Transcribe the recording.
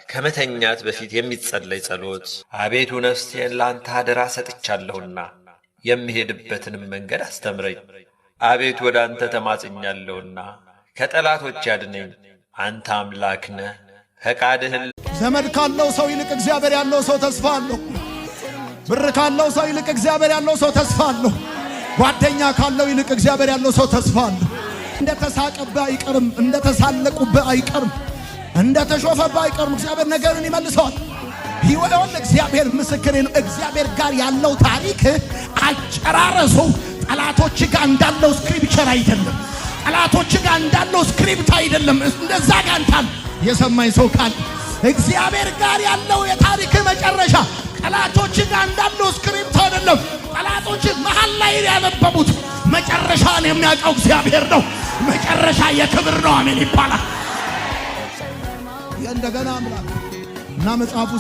ከመተኛት በፊት የሚጸለይ ጸሎት። አቤቱ ነፍሴን ላንተ አደራ ሰጥቻለሁና የሚሄድበትንም መንገድ አስተምረኝ። አቤቱ ወደ አንተ ተማጽኛለሁና ከጠላቶች ያድነኝ። አንተ አምላክ ነህ፣ ፈቃድህን። ዘመድ ካለው ሰው ይልቅ እግዚአብሔር ያለው ሰው ተስፋ አለው። ብር ካለው ሰው ይልቅ እግዚአብሔር ያለው ሰው ተስፋ አለው። ጓደኛ ካለው ይልቅ እግዚአብሔር ያለው ሰው ተስፋ አለው። እንደተሳቀብህ አይቀርም፣ እንደተሳለቁብህ አይቀርም፣ እንደተሾፈብህ አይቀርም። እግዚአብሔር ነገርን ይመልሰዋል። ይወል እግዚአብሔር ምስክሬ ነው። እግዚአብሔር ጋር ያለው ታሪክ አጨራረሱ ጠላቶች ጋር እንዳለው ስክሪፕቸር አይደለም። ጠላቶች ጋር እንዳለው ስክሪፕት አይደለም። እንደዛ ጋር እንታል የሰማኝ ሰው ካለ እግዚአብሔር ጋር ያለው የታሪክ መጨረሻ ጠላቶች ጋር እንዳለው ስክሪፕት አይደለም። ጠላቶች መሃል ላይ ያነበቡት መጨረሻን የሚያውቀው እግዚአብሔር ነው። መጨረሻ የክብር ነው። አሜን ይባላል። እንደገና አምላክ እና መጽሐፉ